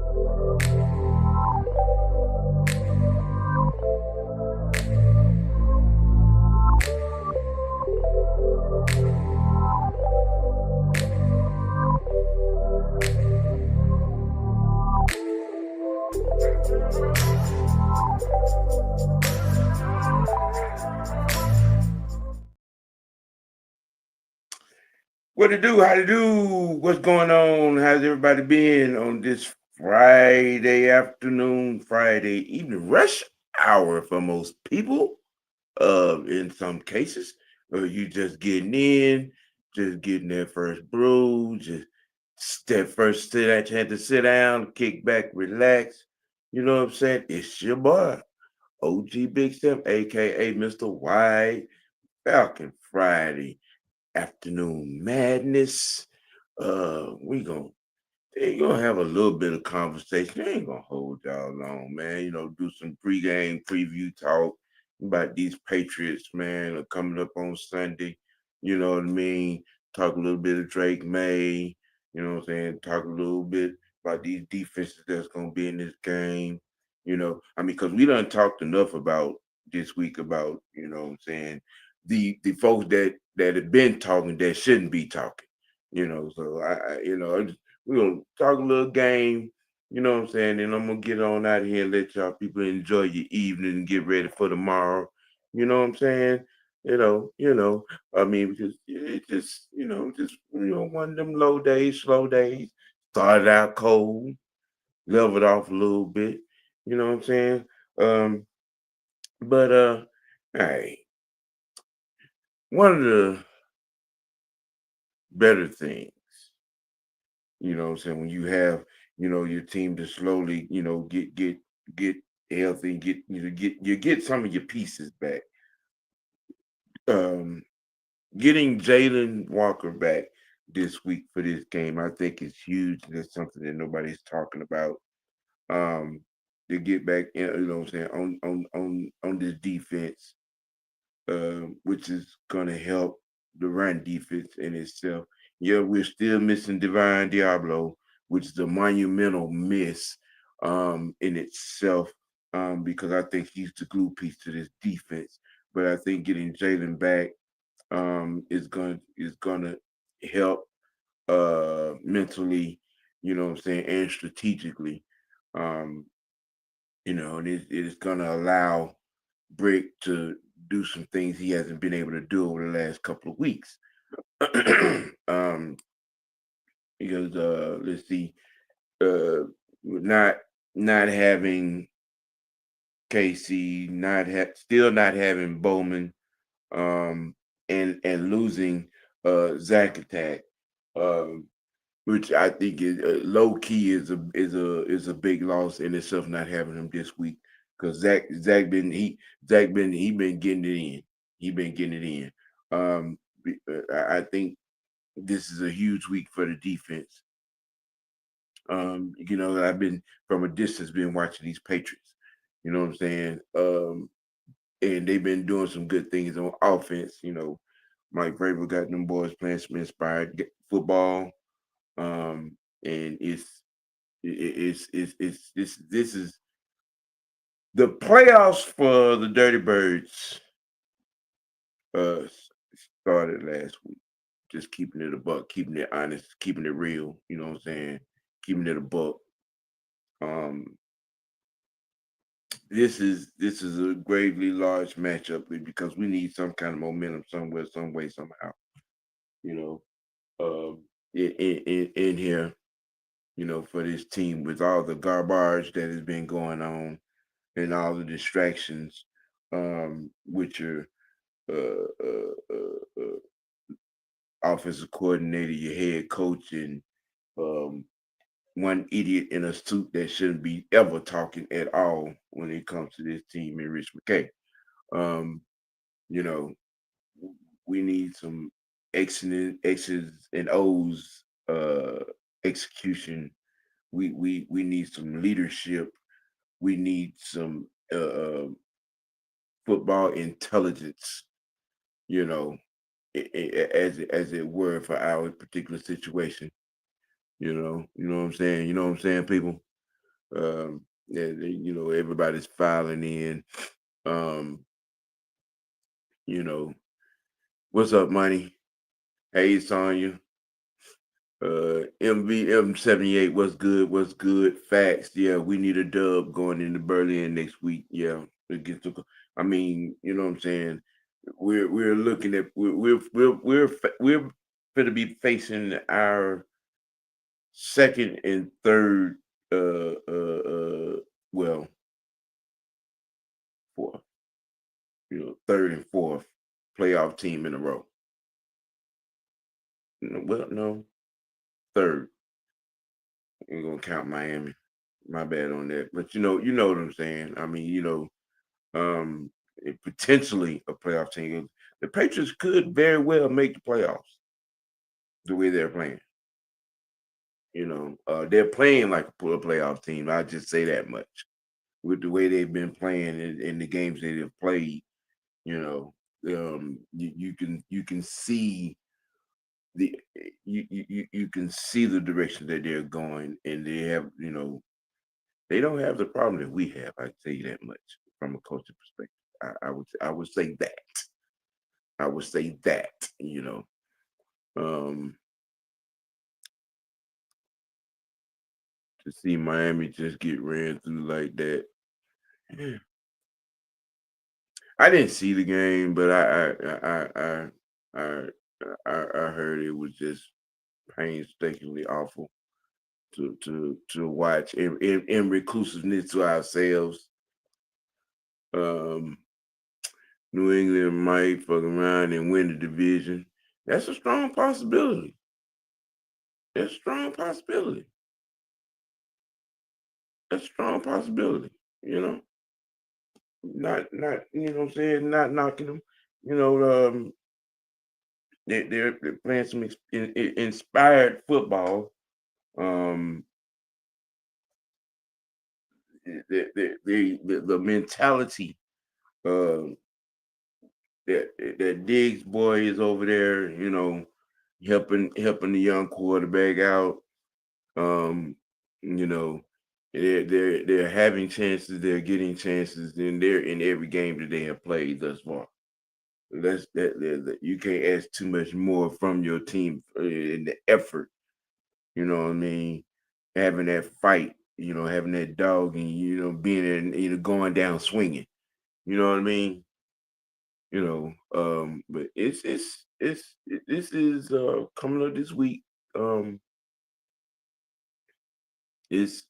What to do? How to do? What's going on? How's everybody been on this Friday afternoon, Friday evening rush hour for most people? In some cases, you just getting in, just getting that first brew, just that first sit that chance to sit down, kick back, relax. You know what I'm saying? It's your boy, OG Big Step, aka Mr. White Falcon Friday afternoon madness. We gonna they gonna have a little bit of conversation. They ain't gonna hold y'all long, man. Do some pregame preview talk about these Patriots, man, are coming up on Sunday. You know what I mean? Talk a little bit of Drake May. You know what I'm saying? Talk a little bit about these defenses that's gonna be in this game. Because we done talked enough about this week about, what I'm saying, the folks that have been talking that shouldn't be talking. So we're gonna talk a little game, you know what I'm saying? And I'm gonna get on out of here and let y'all people enjoy your evening and get ready for tomorrow. You know what I'm saying? Because it just, one of them low days, slow days. Started out cold, leveled off a little bit. You know what I'm saying? Um, but hey, one of the better things, what I'm saying, when you have, your team to slowly, get healthy, get some of your pieces back. Um, Getting Jalen Walker back this week for this game, I think is huge. That's something that nobody's talking about. Um, to get back, what I'm saying, on this defense, which is gonna help the run defense in itself. Yeah, we're still missing Divine Diablo, which is a monumental miss in itself, because I think he's the glue piece to this defense. But I think getting Jalen back is gonna help mentally, what I'm saying, and strategically. Um, and it is gonna allow Brick to do some things he hasn't been able to do over the last couple of weeks. um, because let's see, not having Casey, still not having Bowman, and losing Zach Attack, um, which I think is low key is a big loss in itself. Not having him this week because Zach been getting it in. He been getting it in. I think this is a huge week for the defense. I've been from a distance been watching these Patriots. You know what I'm saying? And they've been doing some good things on offense. Mike Vrabel got them boys playing some inspired football. And this is the playoffs for the Dirty Birds. Started last week. Just keeping it a buck, keeping it honest, keeping it real. You know what I'm saying? Keeping it a buck. Um, this is a gravely large matchup because we need some kind of momentum somewhere, some way, somehow. You know, in here, for this team with all the garbage that has been going on and all the distractions, which are offensive coordinator, your head coach, and um, one idiot in a suit that shouldn't be ever talking at all when it comes to this team in Rich McKay. Um, you know, we need some X's and O's execution. We need some leadership. We need some football intelligence. You know, as it were for our particular situation. You know what I'm saying. You know what I'm saying, people. Everybody's filing in. Um, you know, what's up, money? Hey, it's on you. MVM78, what's good? What's good? Facts. Yeah, we need a dub going into Berlin next week. Yeah, I mean, you know what I'm saying? We're looking at we're going to be facing our second and third uh uh uh well fourth, third and fourth playoff team in a row. Well, no, third. We're gonna count Miami. My bad on that. But you know what I'm saying. I mean, potentially a playoff team. The Patriots could very well make the playoffs the way they're playing. They're playing like a playoff team. I just say that much. With the way they've been playing in the games they have played, you can see you can see the direction that they're going, and they don't have the problem that we have. I can tell you that much from a coaching perspective. I would say that. I would say that. Um, to see Miami just get ran through like that. I didn't see the game, but I I heard it was just painstakingly awful to watch in reclusiveness to ourselves. Um, New England might fuck around and win the division. That's a strong possibility. That's a strong possibility. That's a strong possibility. You know, not what I'm saying, not knocking them. You know, they're playing some inspired football. Um, the mentality uh, that Diggs boy is over there, helping the young quarterback out. Um, you know, they're having chances, they're getting chances, and they're in every game that they have played thus far. You can't ask too much more from your team in the effort. You know what I mean? Having that fight, having that dog, and being in, going down swinging. You know what I mean? But this is coming up this week. Um, it's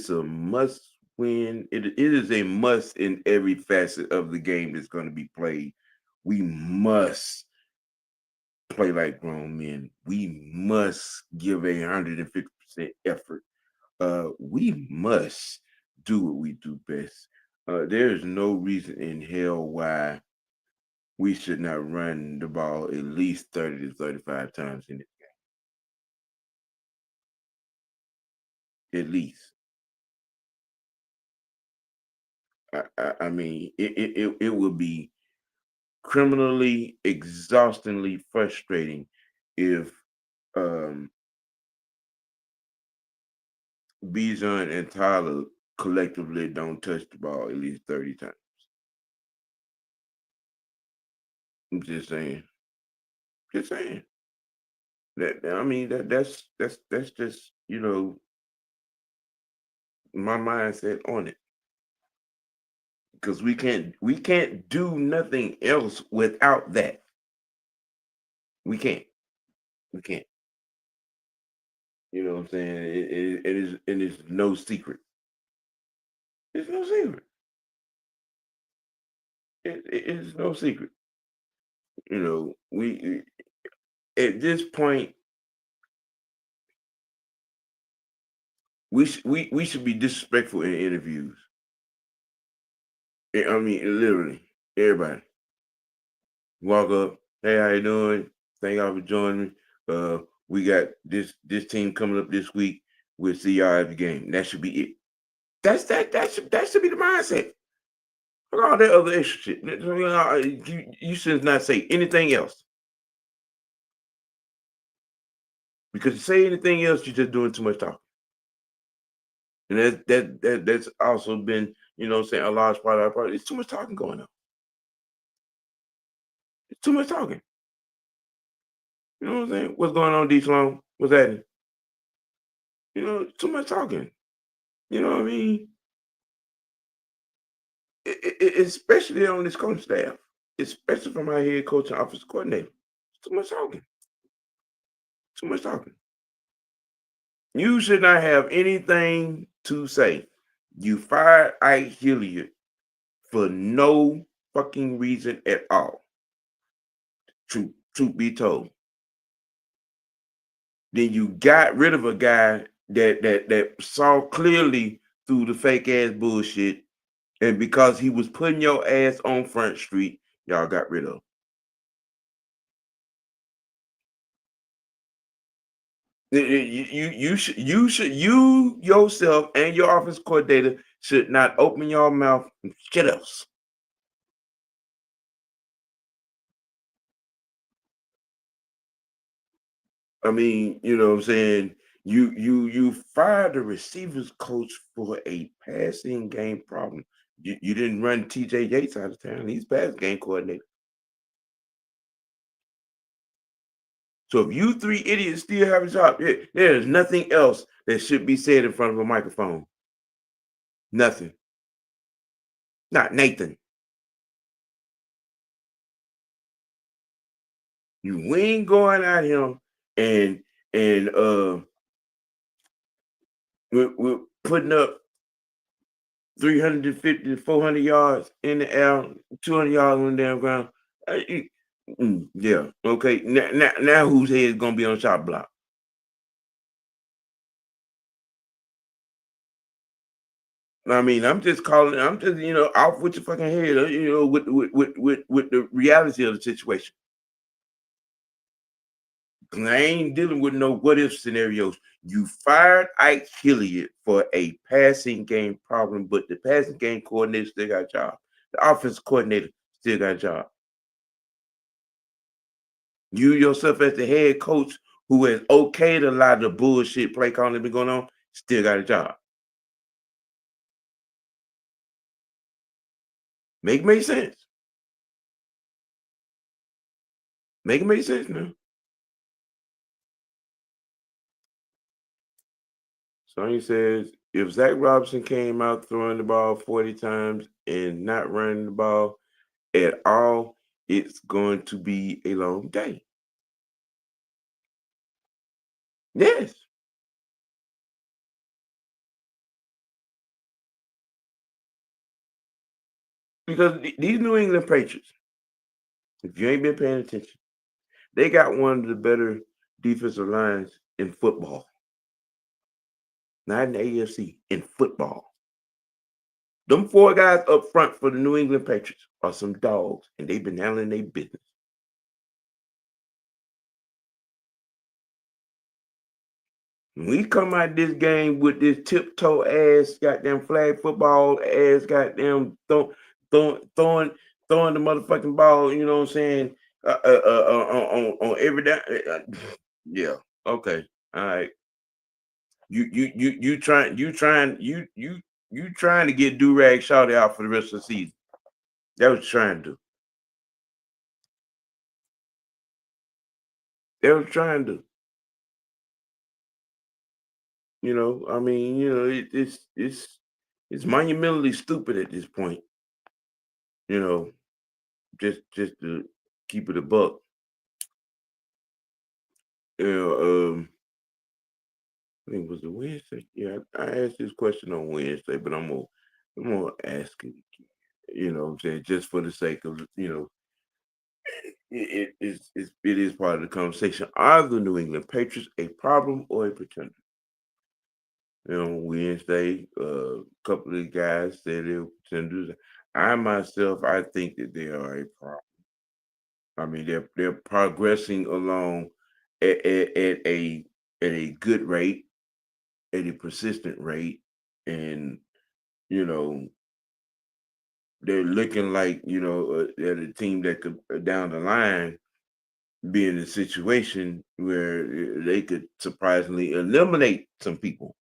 a must win. It is a must in every facet of the game that's going to be played. We must play like grown men. We must give 150% effort. We must do what we do best. There is no reason in hell why we should not run the ball at least 30 to 35 times in it. At least. I mean, it would be criminally, exhaustingly frustrating if um, Bijan and Tyler collectively don't touch the ball at least 30 times. I'm just saying. Just saying. That's just my mindset on it. Because we can't do nothing else without that. We can't. We can't. You know what I'm saying? It is no secret. It's no secret. It is no secret. We at this point we should be disrespectful in interviews. I mean, literally, everybody walk up. Hey, how you doing? Thank y'all for joining me. We got this team coming up this week. We'll see y'all at the game. That should be it. That should be the mindset. Fuck all that other extra shit. You should not say anything else, because you say anything else, you're just doing too much talking. And that's also been, saying a large part of our part. It's too much talking going on. It's too much talking. You know what I'm saying? What's going on, D Sloan? What's that? Too much talking. You know what I mean? Especially on this coaching staff, especially from our head coach and office coordinator. It's too much talking. Too much talking. You should not have anything to say. You fired Ike Hilliard for no fucking reason at all. Truth be told. Then you got rid of a guy that saw clearly through the fake ass bullshit, and because he was putting your ass on Front Street, y'all got rid of. You yourself and your office coordinator should not open your mouth and shit else. I mean, you know what I'm saying? You fired the receivers coach for a passing game problem. You didn't run TJ Yates out of town. He's passing game coordinator. So if you three idiots still have a job, there is nothing else that should be said in front of a microphone. Nothing. Not Nathan. We ain't going out here and we're putting up 350 to 400 yards in the air, 200 yards on the damn ground. Yeah, okay. Now whose head is gonna be on the shot block? I mean, I'm just calling. I'm just off with your fucking head. With the reality of the situation. I ain't dealing with no what if scenarios. You fired Ike Hilliard for a passing game problem, but the passing game coordinator still got a job. The offensive coordinator still got a job. You yourself as the head coach who has okayed a lot of the bullshit play calling that been going on, still got a job. Make sense. Make sense now. Sonny says if Zach Robinson came out throwing the ball 40 times and not running the ball at all, it's going to be a long day. Yes. Because these New England Patriots, if you ain't been paying attention, they got one of the better defensive lines in football. Not in the AFC, in football. Them four guys up front for the New England Patriots are some dogs, and they've been handling their business. We come out this game with this tiptoe ass, goddamn flag football ass, goddamn throwing the motherfucking ball. You know what I'm saying? On every down. Yeah. Okay. All right. You trying to get Durag Shawty out for the rest of the season. That was trying to do. They was trying to. I mean, it's monumentally stupid at this point. You know, just to keep it a buck. You know, I think it was it Wednesday. Yeah, I asked this question on Wednesday, but I'm gonna ask it again. You know what I'm saying? Just for the sake of, it is part of the conversation. Are the New England Patriots a problem or a pretender? Wednesday, a couple of the guys said they were pretenders. I myself, I think that they are a problem. I mean, they're progressing along at a good rate, at a persistent rate, and you know they're looking like they're the team that could down the line be in a situation where they could surprisingly eliminate some people.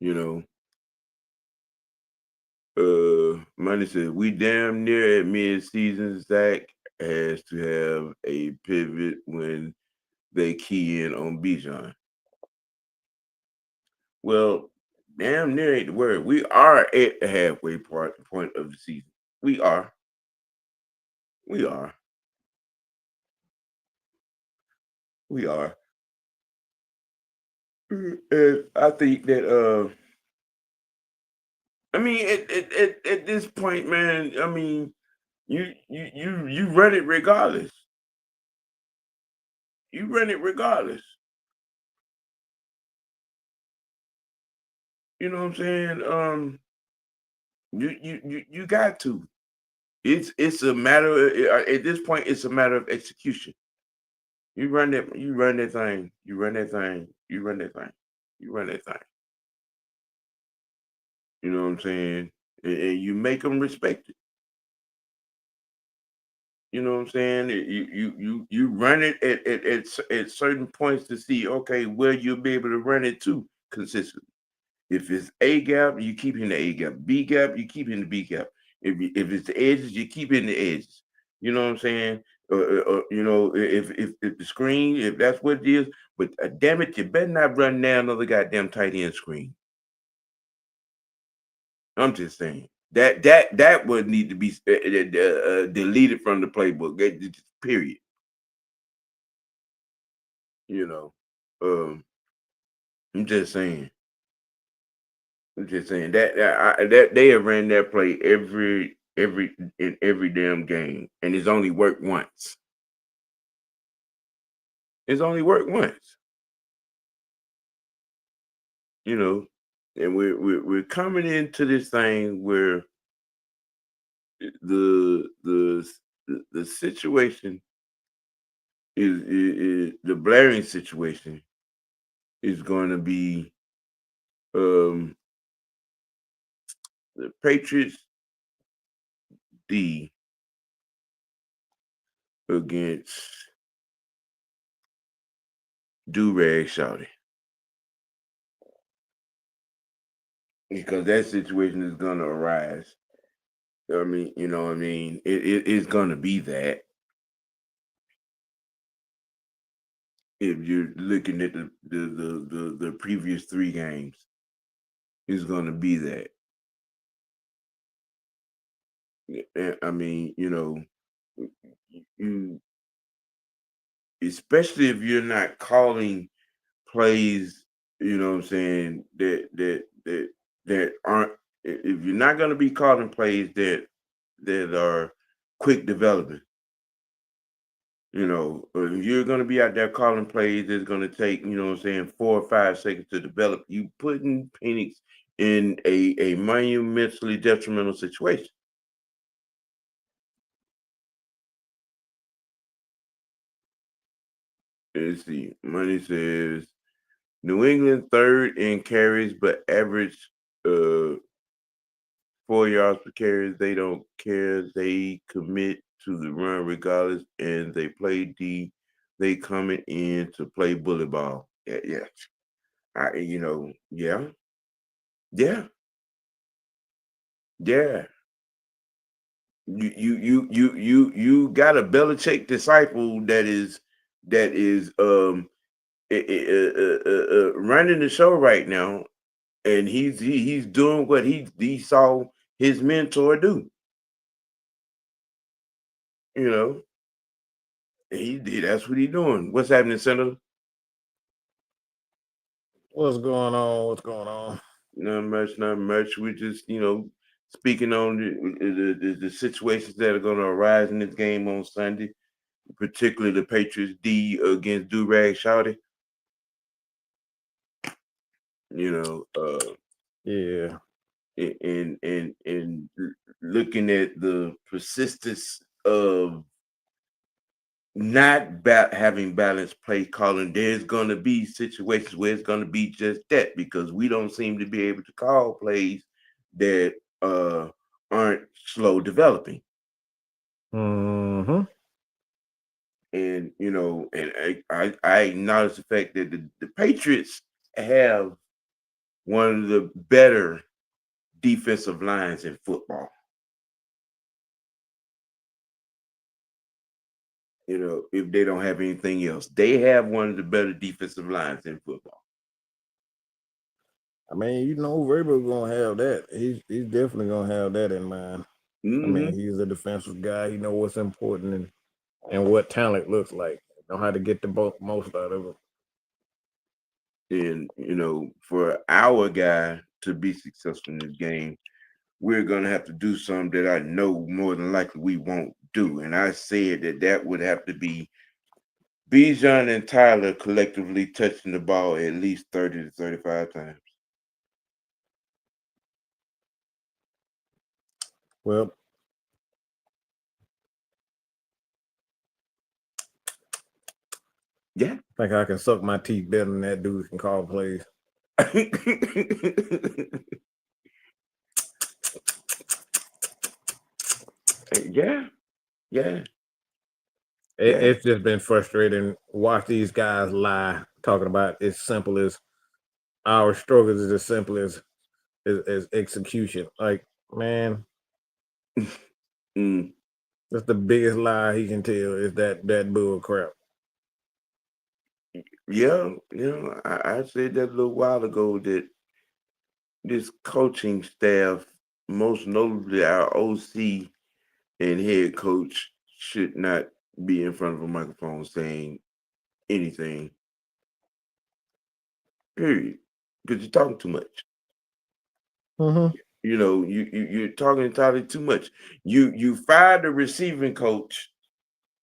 You know, Money said we damn near at mid-season. Zach has to have a pivot when they key in on Bijan. Well, damn near ain't the word. We are at the halfway point of the season. We are. We are. We are. And I think that I mean at this point, man, I mean you run it regardless. You run it regardless. You know what I'm saying? You got to. It's a matter at this point. It's a matter of execution. You run that. You run that thing. You run that thing. You run that thing. You run that thing. You know what I'm saying? And you make them respect it. You know what I'm saying? You run it at certain points to see okay where you'll be able to run it to consistently. If it's A gap, you keep in the A gap. B gap, you keep in the B gap. If it's the edges, you keep in the edges. You know what I'm saying? You know, if the screen, if that's what it is, but damn it, you better not run down another goddamn tight end screen. I'm just saying that would need to be deleted from the playbook. Period. You know, um, I'm just saying. I'm just saying that they have ran that play every in every damn game, and it's only worked once. It's only worked once, you know. And we're coming into this thing where the the the situation is the blaring situation is going to be the Patriots D against Durag Shouty. Because that situation is going to arise. I mean, you know what I mean? It's going to be that if you're looking at the previous three games, it's going to be that. I mean, you know, you especially if you're not calling plays, you know what I'm saying, that aren't if you're not going to be calling plays that are quick development. You know, if you're going to be out there calling plays, it's going to take, you know what I'm saying, 4 or 5 seconds to develop. You putting Penix in a monumentally detrimental situation. Let's see. Money says New England third in carries, but average 4 yards per carry. They don't care. They commit to the run regardless, and they play D. They coming in to play bully ball. Yeah, yeah. You know, yeah, yeah, yeah. You got a Belichick disciple that is running the show right now, and he's doing what he saw his mentor do. You know, and he did. That's what he's doing. What's happening, Senator? What's going on? What's going on? Not much, not much. We're just speaking on the situations that are going to arise in this game on Sunday, particularly the Patriots D against Durag Shouty. You know, Yeah. and looking at the persistence of not having balanced play calling, there's going to be situations where it's going to be just that because we don't seem to be able to call plays that aren't slow developing. Mm-hmm. And and I acknowledge the fact that the Patriots have one of the better defensive lines in football. If they don't have anything else, they have one of the better defensive lines in football. I mean, Vrabel's gonna have that. He's definitely gonna have that in mind. I mean, he's a defensive guy. He know what's important and what talent looks like. Know how to get the most out of it. And for our guy to be successful in this game, we're gonna have to do something that I know more than likely we won't do. And I said that would have to be Bijan and Tyler collectively touching the ball at least 30 to 35 times. Well, yeah. I think I can suck my teeth better than that dude can call plays. Yeah. It's just been frustrating. Watch these guys lie, talking about as simple as our struggles is as simple as execution. Like, man, that's the biggest lie he can tell is that bull crap. Yeah, I said that a little while ago that this coaching staff, most notably our OC and head coach, should not be in front of a microphone saying anything. Period. Because you're talking too much. Mm-hmm. You're talking entirely too much. You fired the receiving coach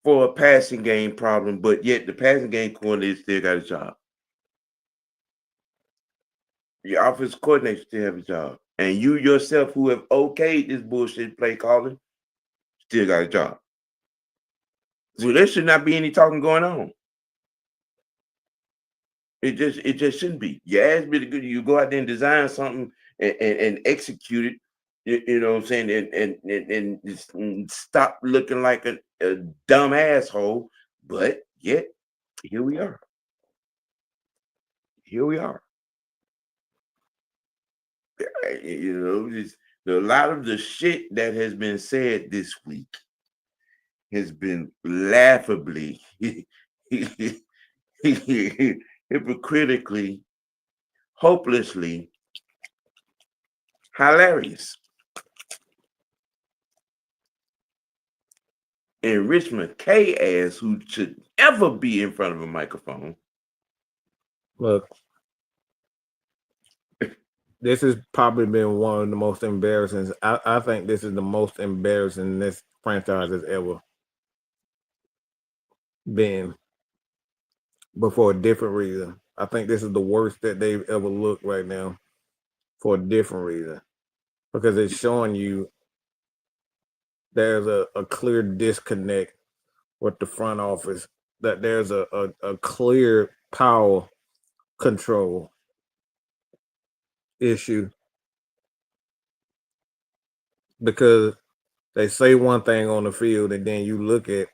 for a passing game problem, but yet the passing game coordinator still got a job. Your offensive coordinator still have a job. And you yourself, who have okayed this bullshit play calling, still got a job. So there should not be any talking going on. It just shouldn't be. You ask me to go, you go out there and design something and execute it. You know what I'm saying? And stop looking like a dumb asshole. But yet, here we are. Here we are. A lot of the shit that has been said this week has been laughably, hypocritically, hopelessly hilarious. And Rich McKay ass, who should never be in front of a microphone. Look, this has probably been one of the most embarrassing. I think this is the most embarrassing this franchise has ever been. But for a different reason. I think this is the worst that they've ever looked right now for a different reason. Because it's showing you there's a clear disconnect with the front office, that there's a clear power control issue. Because they say one thing on the field and then you look at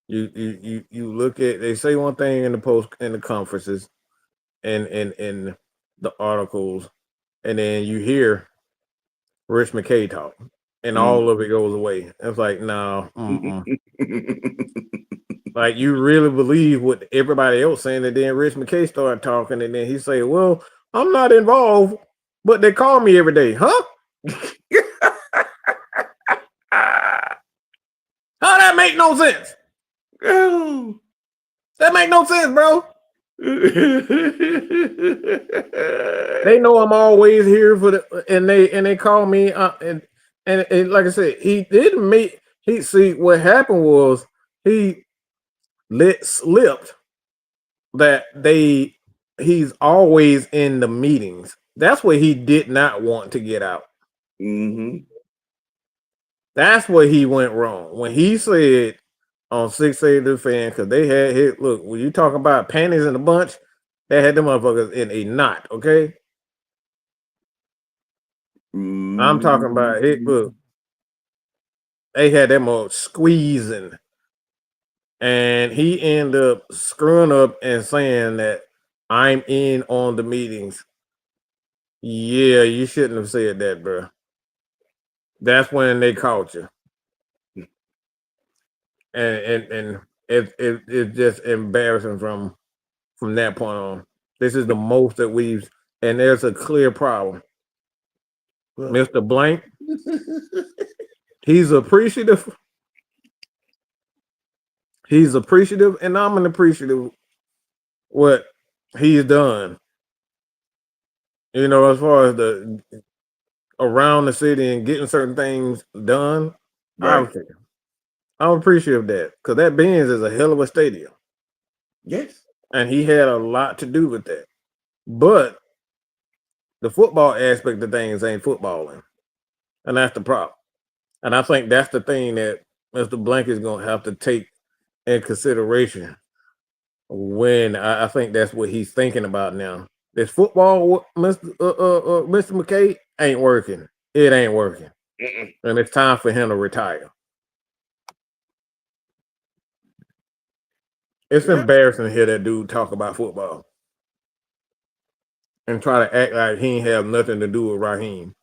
you look at, they say one thing in the conferences and in the articles, and then you hear Rich McKay talk, and all of it goes away. It's like, no, like you really believe what everybody else saying, and then Rich McKay started talking, and then he say, "Well, I'm not involved, but they call me every day, huh?" How that make no sense? That make no sense, bro. They know I'm always here for and they call me and like I said, he didn't make see what happened was he let slipped that he's always in the meetings. That's what he did not want to get out. That's where he went wrong when he said on 680 The Fan, because they had hit. Look, when you talk about panties in a bunch, they had them motherfuckers in a knot. Okay, I'm talking about it. Look, they had them all squeezing, and he ended up screwing up and saying that I'm in on the meetings. Yeah, you shouldn't have said that, bro. That's when they caught you, and it's just embarrassing from that point on. This is the most that we've, and there's a clear problem. Well, Mr. Blank, he's appreciative. He's appreciative, and I'm an appreciative what he's done. You know, as far as the around the city and getting certain things done, right. I'm I'm appreciative of that because that Benz is a hell of a stadium, Yes. and he had a lot to do with that. But the football aspect of things ain't footballing, and that's the problem. And I think that's the thing that Mr. Blank is gonna have to take in consideration when I think that's what he's thinking about now. This football, Mr. McKay, ain't working. It ain't working, Mm-mm. and it's time for him to retire. It's Yeah. embarrassing to hear that dude talk about football and try to act like he ain't have nothing to do with Raheem.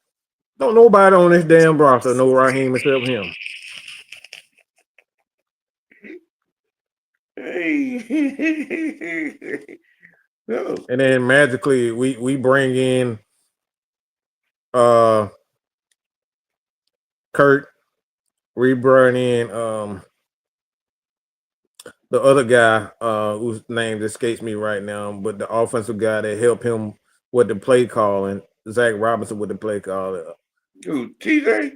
Don't nobody on this damn roster know Raheem except him. Hey. No. And then magically we bring in uh Kurt, we bring in the other guy whose name escapes me right now, but the offensive guy that helped him with the play calling, Zach Robinson with the play call. Dude, TJ.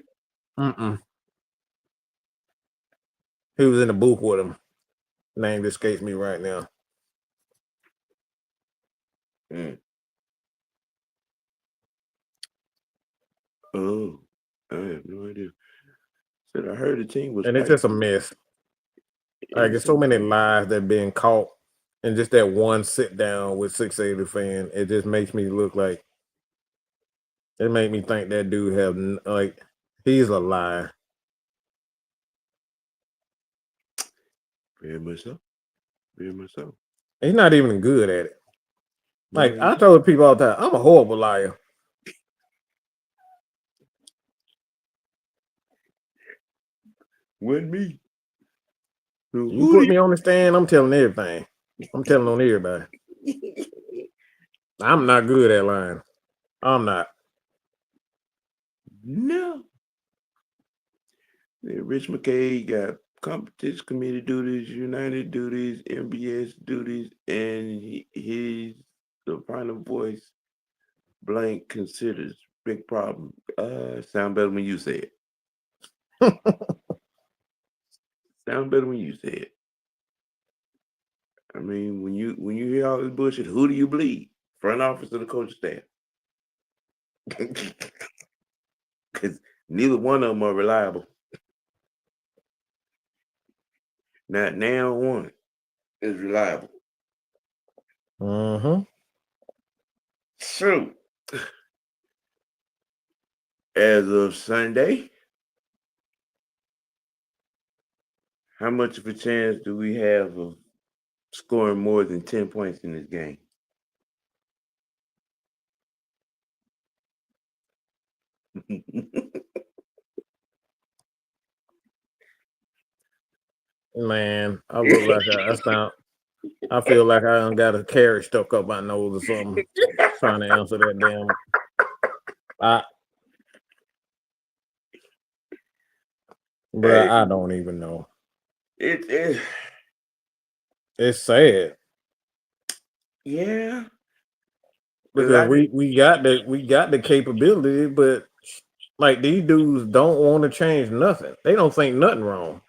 Mm-mm. He was in the booth with him. Name escapes me right now. Mm. Oh, I have no idea. Said I heard the team was And it's fighting. just a mess. Like there's so Innocent. many lies that being caught and just that one sit down with 680 fan, it just makes me look like it made me think that dude have like he's a lie. Very much so. Very much so. He's not even good at it. No, Like he I not. told people all the time, I'm a horrible liar. Wasn't me. So You who put do me on the stand, I'm telling everything. I'm telling on everybody. you? I'm not good at lying. I'm not. No. Rich McKay got competition committee duties, United duties, MBS duties, and he's the final voice. Blank considers big problem. Sound better when you say it. Sound better when you say it. I mean, when you hear all this bullshit, who do you believe? Front office or the coach staff? Because neither one of them are reliable. Not now one is reliable. Mm-hmm. So, as of Sunday, how much of a chance do we have of scoring more than 10 points in this game? Man, I look like I sound I feel like I done got a carrot stuck up my nose or something trying to answer that damn I bruh, Hey, I don't even know. it It's sad yeah, because because I did. we got the capability, but like these dudes don't want to change nothing. They don't think nothing wrong.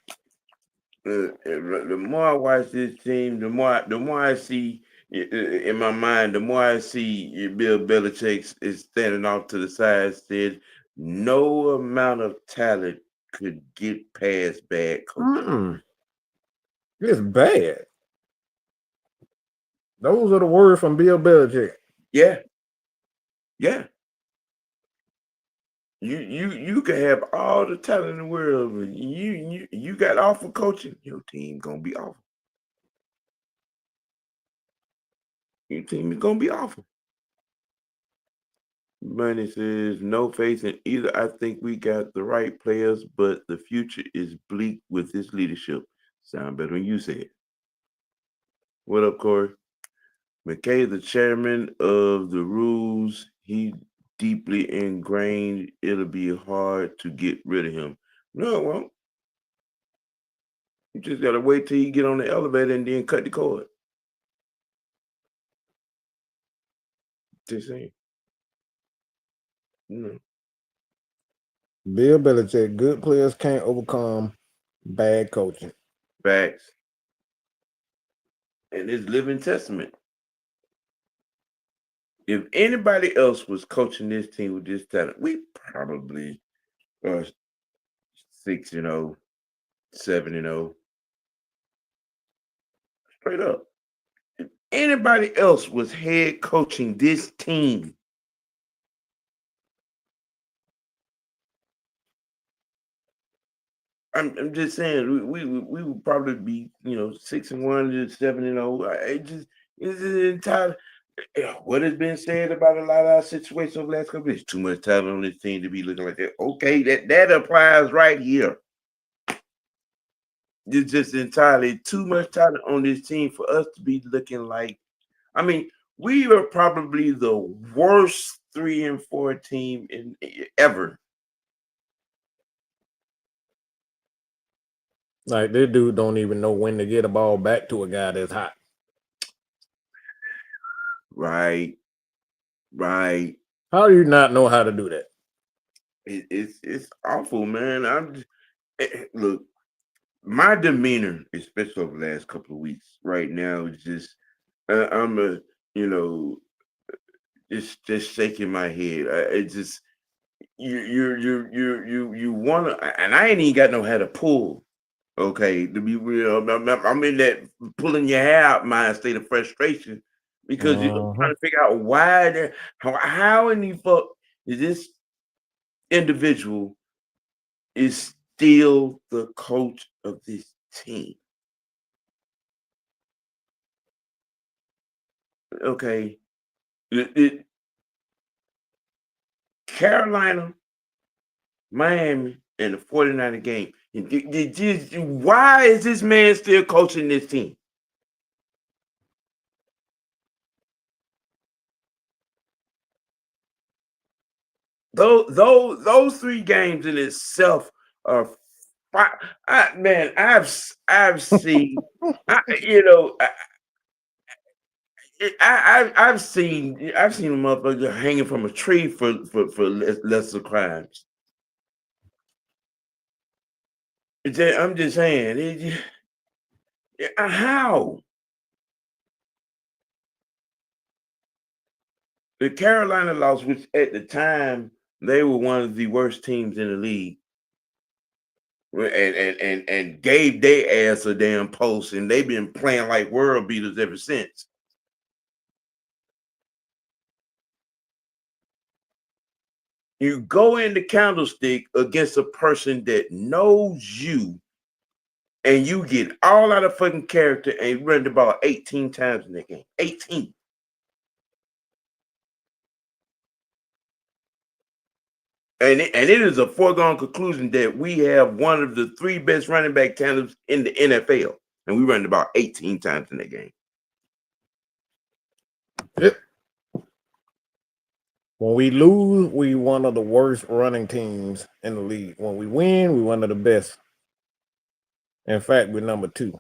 The more I watch this team, the more I see in my mind, the more I see Bill Belichick is standing off to the side, said no amount of talent could get past bad coaching. Mm-mm. It's bad. Those are the words from Bill Belichick. Yeah, yeah. You can have all the talent in the world, but you got awful coaching. Your team gonna be awful. your team is gonna be awful. Money says no faith in either. I think we got the right players, but the future is bleak with this leadership. Sound better when you say it. What up, Corey? McKay, the chairman of the rules, he deeply ingrained. It'll be hard to get rid of him. No, it won't. You just gotta wait till you get on the elevator and then cut the cord. Just saying. You know, Bill Belichick, good players can't overcome bad coaching. facts. And it's living testament. If anybody else was coaching this team with this talent, we probably are 6-0, 7-0. Straight up. If anybody else was head coaching this team, I'm just saying we would probably be 6-1 to 7-0. It's entirely what has been said about a lot of our situations over the last couple of years. Too much talent on this team to be looking like that. Okay, that applies right here. It's just entirely too much talent on this team for us to be looking like. I mean, we are probably the worst 3-4 team in ever. Like this dude don't even know when to get a ball back to a guy that's hot. Right. How do you not know how to do that? It's awful, man. Look, my demeanor, especially over the last couple of weeks, right now is just I'm just shaking my head. It's just you want to, and I ain't even got no how to pull. Okay, to be real, I'm in that pulling your hair out mind state of frustration because you're trying to figure out why how in the fuck is this individual is still the coach of this team. Okay, Carolina, Miami, and the 49er game. Why is this man still coaching this team? Those three games in itself are man. I've seen, I've seen a motherfucker hanging from a tree for lesser crimes. I'm just saying, how the Carolina lost, which at the time they were one of the worst teams in the league, and gave their ass a damn post, and they've been playing like world beaters ever since. You go in the candlestick against a person that knows you, and you get all out of fucking character and run the ball 18 times in that game. 18. And it is a foregone conclusion that we have one of the three best running back tandems in the NFL, and we run the ball 18 times in that game. Yep. When we lose, we one of the worst running teams in the league. When we win, we one of the best. In fact, we're number 2.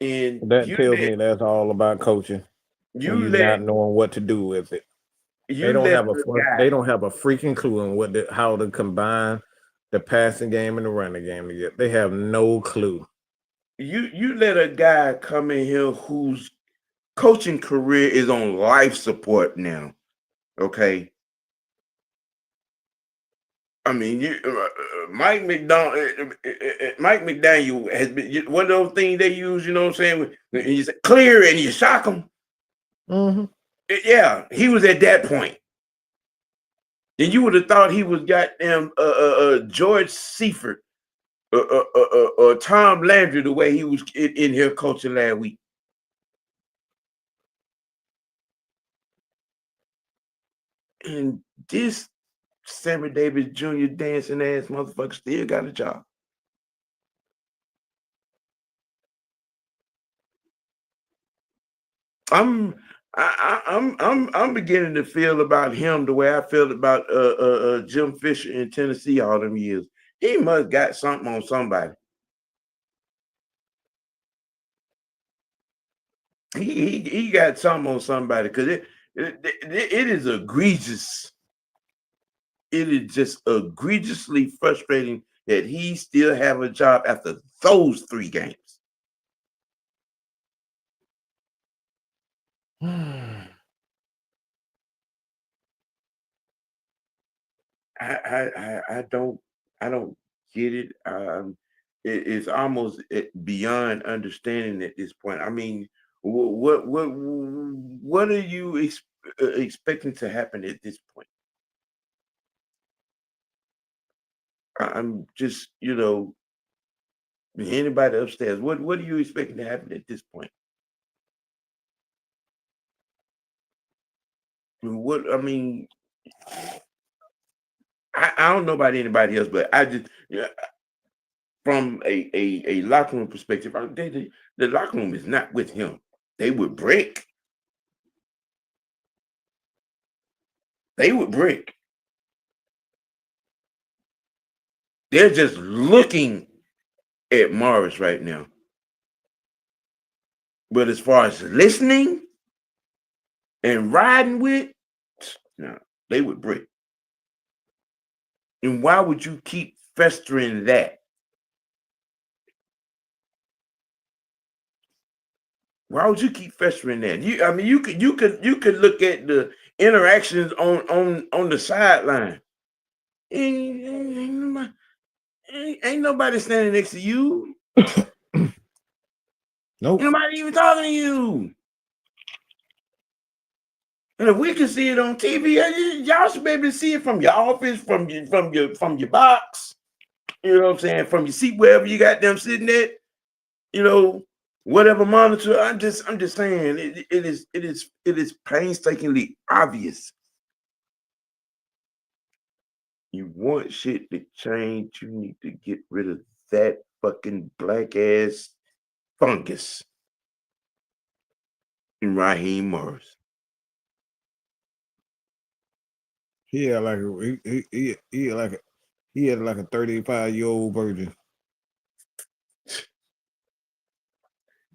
And that tells me that's all about coaching. You not knowing what to do with it. They don't have a freaking clue on how to combine the passing game and the running game together. They have no clue. You let a guy come in here whose coaching career is on life support now. Okay. I mean, Mike McDaniel has been one of those things they use. You know what I'm saying? You say clear and you shock them. Mm-hmm. Yeah, he was at that point. And you would have thought he was goddamn George Seifert or Tom Landry the way he was in here coaching last week. And this Sammy Davis Jr. dancing ass motherfucker still got a job. I'm I'm beginning to feel about him the way I felt about Jim Fisher in Tennessee all them years. He must got something on somebody. He got something on somebody because it is egregious. It is just egregiously frustrating that he still have a job after those 3 games. I don't get it. It's almost beyond understanding at this point. I mean, what are you expecting to happen at this point? I'm just anybody upstairs. What are you expecting to happen at this point? What I mean, I don't know about anybody else, but I just from a locker room perspective, the locker room is not with him. They would break. They would break. They're just looking at Morris right now. But as far as listening and riding with, no, they would break. And why would you keep festering that? Why would you keep festering that? I mean, you could look at the interactions on the sideline. Ain't nobody standing next to you. Nope. Ain't nobody even talking to you. And if we can see it on TV, y'all should be able to see it from your office, from your box. You know what I'm saying? From your seat, wherever you got them sitting at. You know, whatever monitor. I'm just saying it is painstakingly obvious. You want shit to change, you need to get rid of that fucking black ass fungus in Raheem Morris. He had like he had like a 35-year-old virgin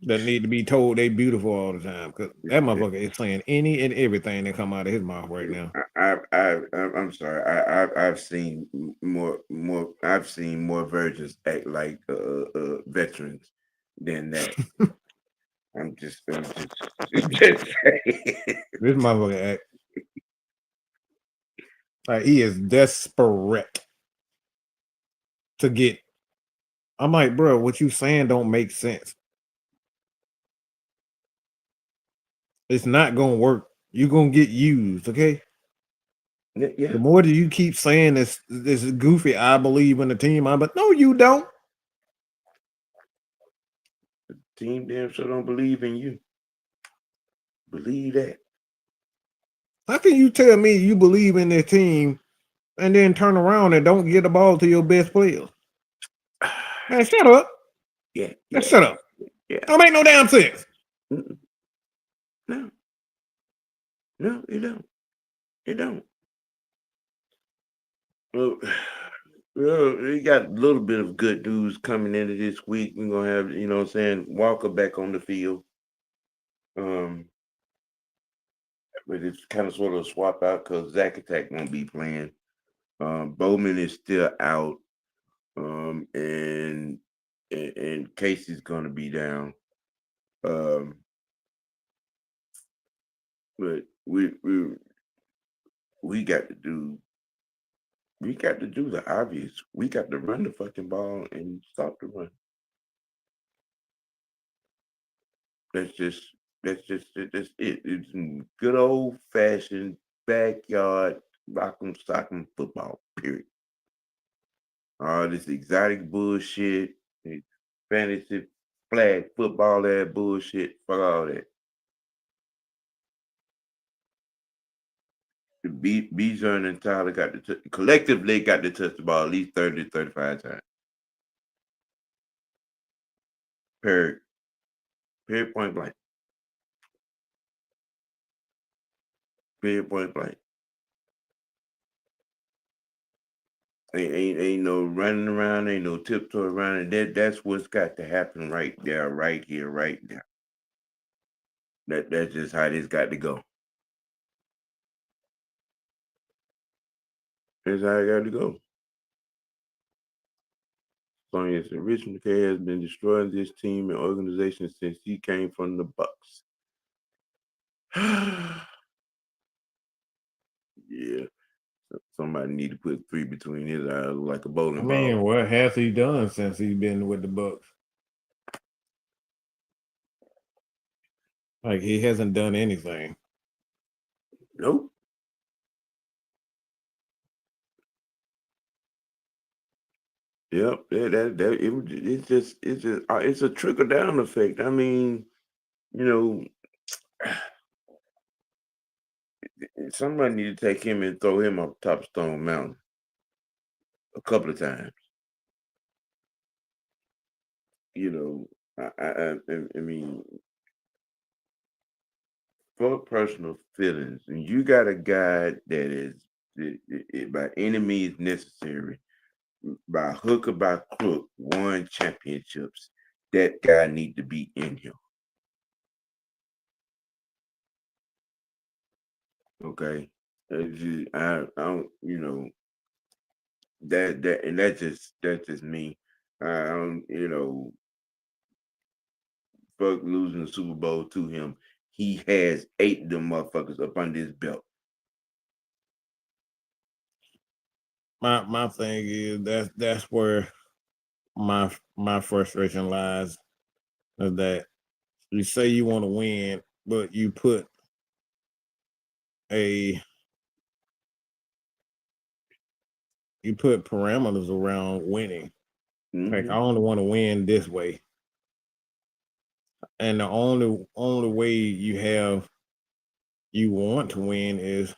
that need to be told they beautiful all the time because that motherfucker is saying any and everything that come out of his mouth right now. I'm sorry. I've seen more. I've seen more virgins act like veterans than that. I'm just saying. This motherfucker act like he is desperate to get. I'm like, bro, what you saying don't make sense. It's not gonna work. You're gonna get used, okay? Yeah. The more that you keep saying this goofy, I believe in the team. But no, you don't. Team damn sure don't believe in you. Believe that. How can you tell me you believe in this team and then turn around and don't get the ball to your best players? Man, shut up. Yeah. Shut up. Yeah. Don't make no damn sense. Mm-mm. No, it don't. It don't. Well, we got a little bit of good news coming into this week. We're gonna have, what I'm saying, Walker back on the field. But it's kind of sort of a swap out because Zach Attack won't be playing. Bowman is still out. And Casey's gonna be down. But we got to do the obvious. We got to run the fucking ball and stop the run. That's it. It's good old fashioned backyard rock'em sock'em football. Period. All this exotic bullshit, fantasy flag football, that bullshit. Fuck all that. Bijan and Tyler collectively got to touch the ball at least 30 to 35 times. Per point blank. Period point blank. Ain't no running around, ain't no tiptoe around it. That's what's got to happen right there, right here, right now. That's just how this got to go. That's how it got to go. Sonya said, Rich McKay has been destroying this team and organization since he came from the Bucks. Yeah. Somebody need to put 3 between his eyes like a bowling I mean, ball. what has he done since he's been with the Bucks? Like, he hasn't done anything. Nope. Yep. It's a trickle down effect. I mean, you know, somebody need to take him and throw him up top Stone Mountain a couple of times. You know, I mean, for personal feelings, and you got a guy that is by any means necessary, by hook or by crook, won championships. That guy need to be in here. Okay, I don't, and that's just me. I don't, fuck losing the Super Bowl to him. He has 8 of them motherfuckers up under his belt. My thing is that's where my frustration lies, is that you say you want to win, but you put parameters around winning. Like, I only want to win this way, and the only way you want to win is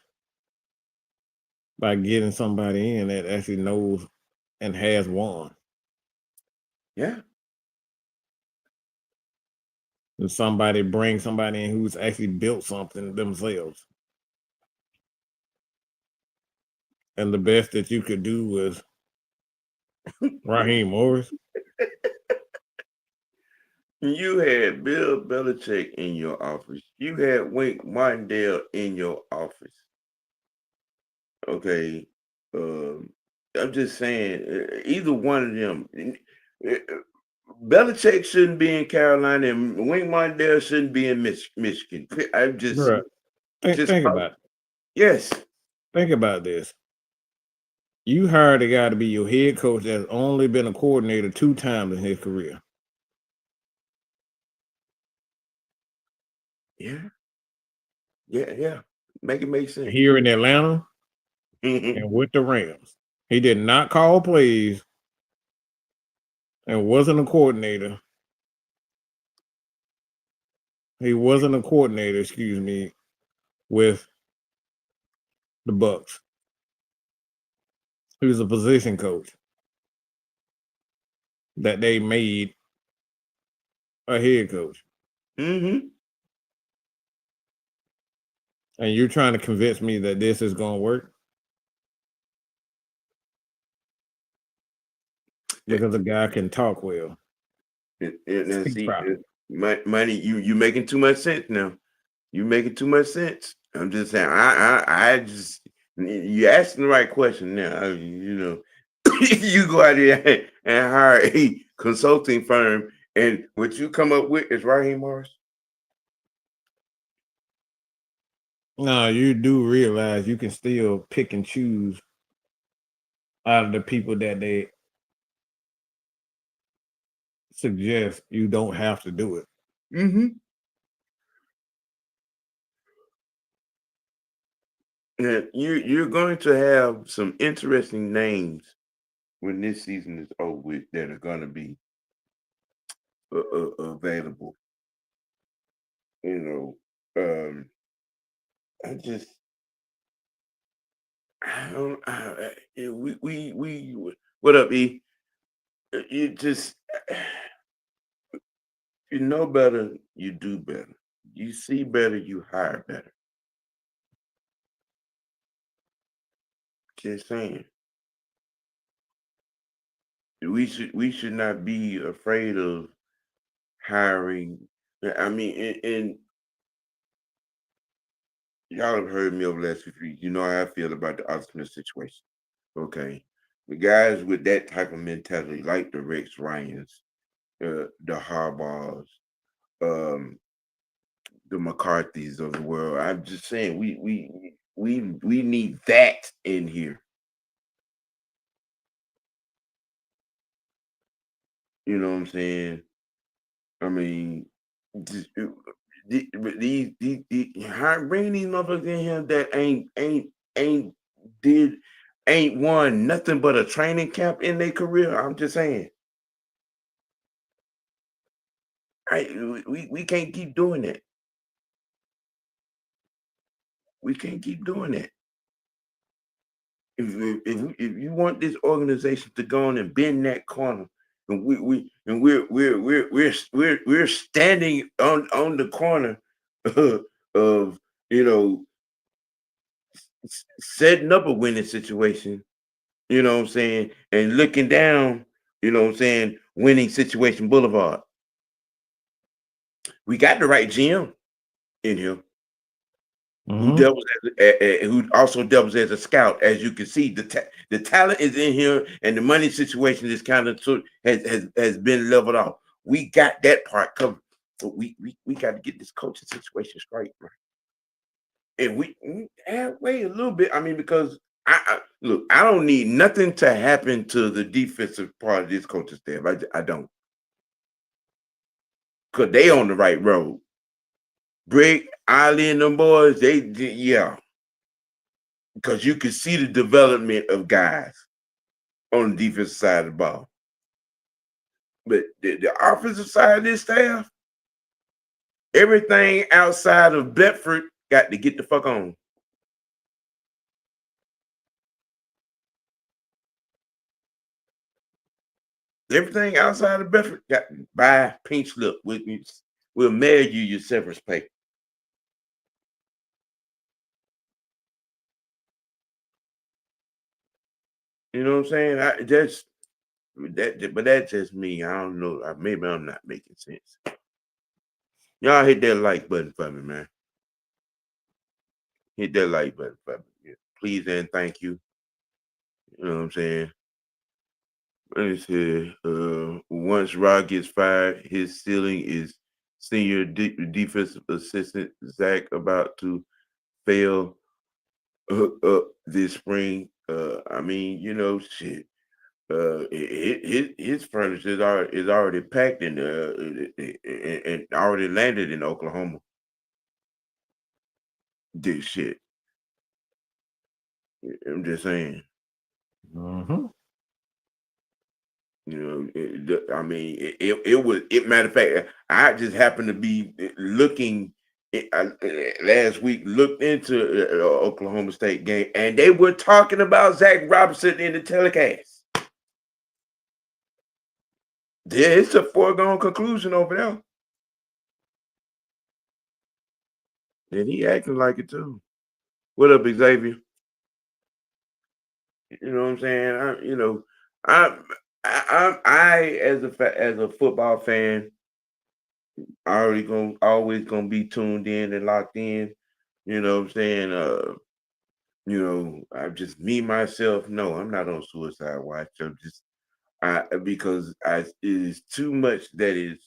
by getting somebody in that actually knows and has won. Yeah. And bring somebody in who's actually built something themselves. And the best that you could do was Raheem Morris. You had Bill Belichick in your office. You had Wink Martindale in your office. Okay. I'm just saying, either one of them. Belichick shouldn't be in Carolina, and Wink Martindale shouldn't be in Michigan. I'm just, Bruh, think about it. Yes. Think about this. You hired a guy to be your head coach that's only been a coordinator 2 times in his career. Yeah. Yeah. Make it make sense. Here in Atlanta and with the Rams. He did not call plays and wasn't a coordinator. He wasn't a coordinator, excuse me, with the Bucks. He was a position coach that they made a head coach. Mm-hmm. And you're trying to convince me that this is going to work? Because a guy can talk well. See, money, you making too much sense now. You making too much sense. I'm just saying. I just you asking the right question now. You go out there and hire a consulting firm, and what you come up with is Raheem Morris. No, you do realize you can still pick and choose out of the people that they suggest. You don't have to do it. Mm-hmm. And you're going to have some interesting names when this season is over with that are going to be available. I just I don't. What up, E? You just you know better, you do better. You see better, you hire better. Just saying. We should not be afraid of hiring. I mean, and y'all have heard me over the last few weeks. You know how I feel about the ultimate situation. Okay. The guys with that type of mentality, like the Rex Ryans, the Harbaughs, um, the McCarthys of the world. I'm just saying we need that in here. You know what I'm saying? I mean, just, but bringing these motherfuckers in here that ain't did ain't won nothing but a training camp in their career. I'm just saying, we can't keep doing that. We can't keep doing that. If you want this organization to go on and bend that corner, and we're standing on the corner of setting up a winning situation, you know what I'm saying, and looking down, you know what I'm saying, winning situation boulevard. We got the right GM in here Mm-hmm. who also doubles as a scout. As you can see, the talent is in here, and the money situation is kind of has been leveled off. We got that part covered, but we got to get this coaching situation straight, man. And wait a little bit. I mean, because I look, I don't need nothing to happen to the defensive part of this coaching staff. I don't, because they on the right road. Brick, Ali, and them boys, yeah, because you can see the development of guys on the defensive side of the ball. But the offensive side of this staff, everything outside of Bedford got to get the fuck on. Everything outside of Bedford got to buy pink slip. We'll mail you your severance pay. You know what I'm saying? But that's just me. I don't know. Maybe I'm not making sense. Y'all hit that like button for me, man. Hit that like button for me. Yeah. Please and thank you. You know what I'm saying? Let me see. Once Rod gets fired, his ceiling is senior defensive assistant Zach about to fail up this spring. I mean, shit. His furniture is already packed and already landed in Oklahoma. This shit. I'm just saying. Mm-hmm. I mean, it was. Matter of fact, I just happened to be looking last week. Looked into Oklahoma State game, and they were talking about Zach Robinson in the telecast. Yeah, it's a foregone conclusion over there. And he acting like it too. What up, Xavier? You know what I'm saying? I, I as a football fan, always gonna be tuned in and locked in. You know what I'm saying? I'm just me myself. No, I'm not on suicide watch. I'm just because it is too much that is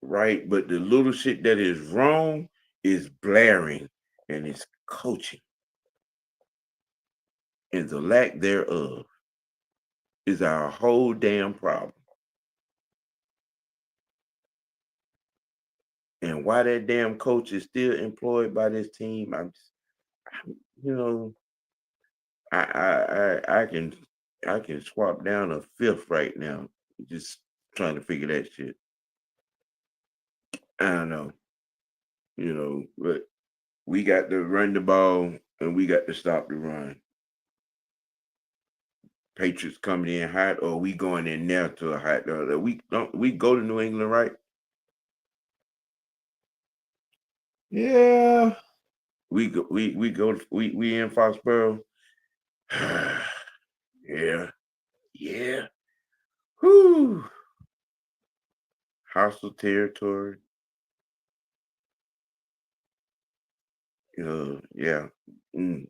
right, but the little shit that is wrong is blaring, and it's coaching, and the lack thereof is our whole damn problem. And why that damn coach is still employed by this team, you know, I can swap down a fifth right now. Just trying to figure that shit. I don't know, but we got to run the ball and we got to stop the run. Patriots coming in hot, or we going in there to a hot. We go to New England, right? Yeah. We in Foxborough. Yeah, yeah. Whoo, hostile territory. Yeah.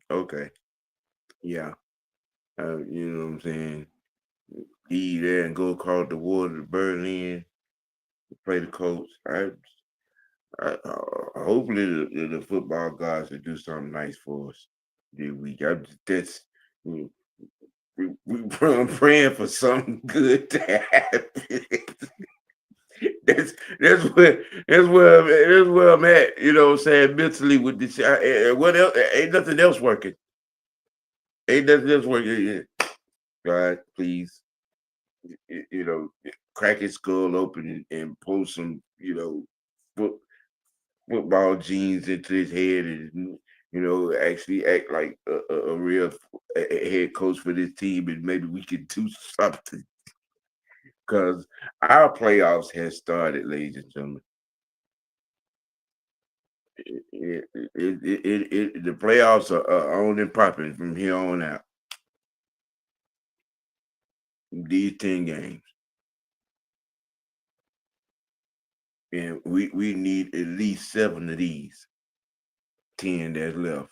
Okay. Yeah. You know what I'm saying? Be there and go across the water to Berlin to play the Colts. Hopefully the football gods will do something nice for us this week. That's we, I'm praying for something good to happen. that's that's where I'm at. You know what I'm saying? Mentally with this, what else? Ain't nothing else working. Ain't nothing else working. God, please, crack his skull open and pull some, foot, football genes into his head and actually act like a real head coach for this team, and maybe we can do something because our playoffs has started, ladies and gentlemen. The playoffs are on and popping from here on out. These 10 games, and we need at least 7 of these 10 that's left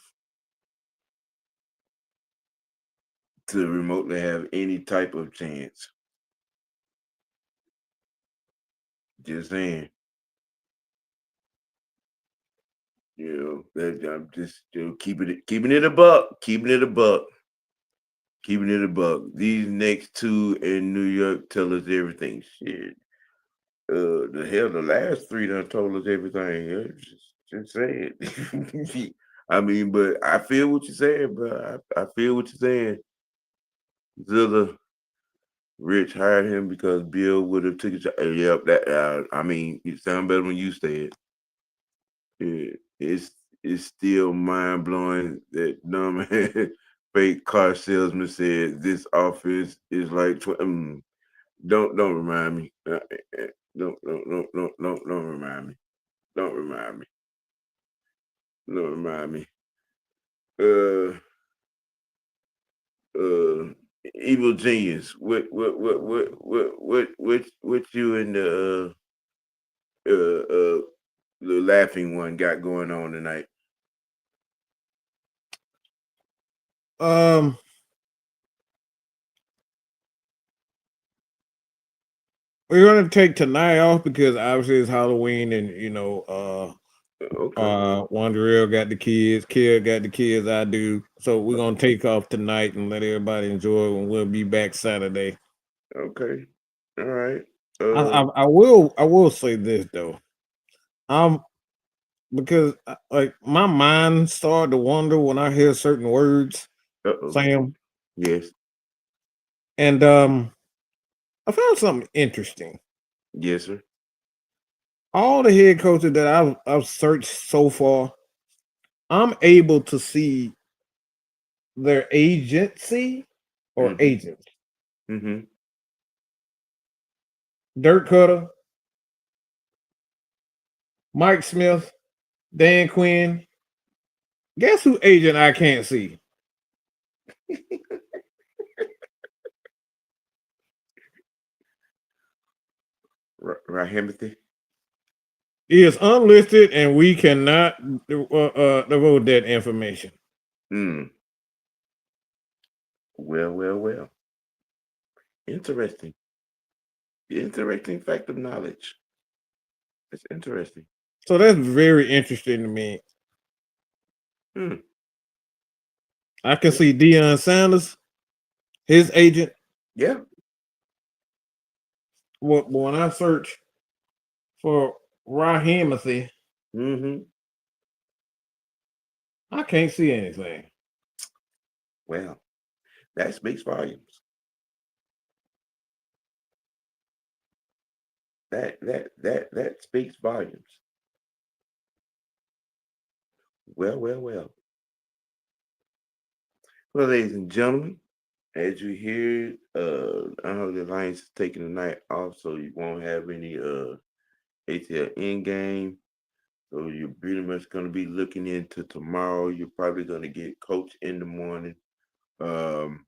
to remotely have any type of chance. Just saying, that I'm just keeping it a buck, keeping it a buck. These next 2 in New York tell us everything. Shit, the last 3 done told us everything. Yeah, just say it. I mean, but I feel what you're saying, bro. I feel what you're saying. Zilla Rich hired him because Bill would have took his. Yep, that. I mean, it sound better when you say it. It's still mind blowing that dumb fake car salesman said this offense is like. Don't remind me. Don't remind me. Don't remind me. Don't remind me. Uh uh. Evil genius. What you and the laughing one got going on tonight? Um, we're gonna take tonight off because obviously it's Halloween, and Okay. Wanderiel got the kids, Kid got the kids, I do. So we're gonna take off tonight and let everybody enjoy it, and we'll be back Saturday. Okay. All right. I will say this though. Because like my mind started to wander when I hear certain words, Uh-oh. Sam, Yes. and I found something interesting. Yes, sir. All the head coaches that I've searched so far, I'm able to see their agency or Mm-hmm. agents. Mm-hmm. Dirk Cutter, Mike Smith, Dan Quinn. Guess who agent I can't see? Raheem. He is unlisted, and we cannot divulge that information. Mm. Well. Interesting. Interesting fact of knowledge. It's interesting. So that's very interesting to me. Hmm. I can see Deion Sanders, his agent. Yeah. When I search for Raheem, Mm-hmm. I can't see anything. Well, that speaks volumes. That speaks volumes. Well. Well, ladies and gentlemen, as you hear, I know the Lions is taking the night off, so you won't have any ATL in game. So you're pretty much going to be looking into tomorrow. You're probably going to get Coach in the morning. Um,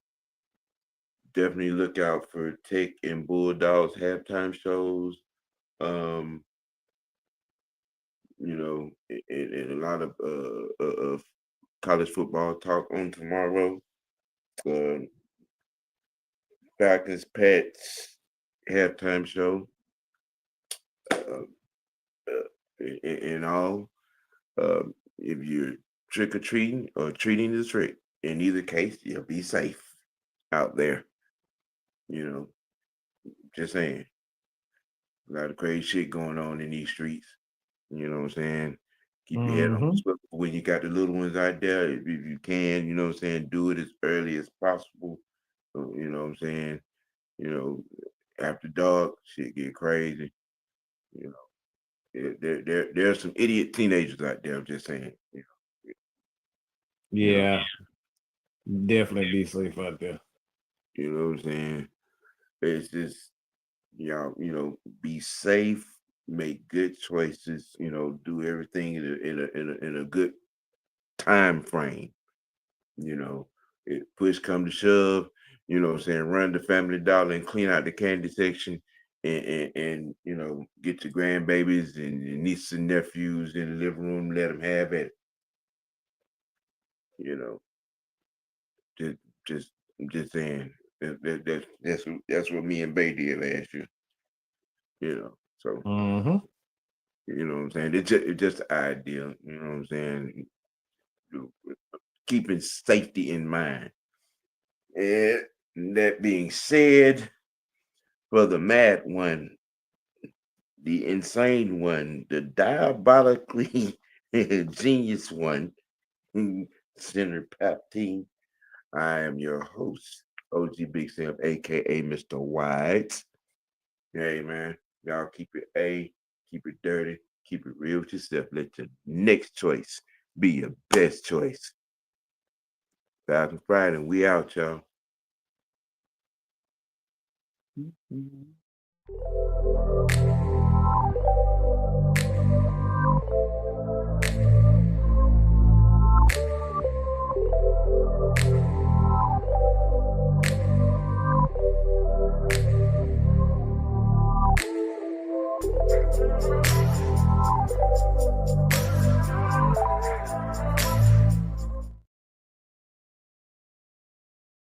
Definitely look out for Tech and Bulldogs halftime shows. Um, and a lot of college football talk on tomorrow. Uh, Falcons Pets halftime show. Uh, and all. If you're trick or treating or treating the trick, in either case, you'll be safe out there. You know, just saying. A lot of crazy shit going on in these streets. You know what I'm saying? Keep your head on the Mm-hmm. swivel when you got the little ones out there. If you can, you know what I'm saying, do it as early as possible. You know what I'm saying? You know, after dark, shit get crazy. You know, there's some idiot teenagers out there. I'm just saying. You know, Yeah, definitely be safe out there. you know what I'm saying? It's just be safe, make good choices. Do everything in a good time frame. You know, push come to shove. You know what I'm saying? Run the Family Dollar and clean out the candy section, and get your grandbabies and your nieces and nephews in the living room. Let them have it. You know, just just I'm just saying. That's what me and Bay did last year. So Mm-hmm. you know what I'm saying. It's just the idea. You know what I'm saying. Keeping safety in mind. And that being said, for the mad one, the insane one, the diabolically genius one, Senator Palpatine, I am your host, OG Big Sam, aka Mr. White. Hey man, y'all keep it keep it dirty, keep it real with yourself. Let your next choice be your best choice. Falcon Friday, and we out, y'all.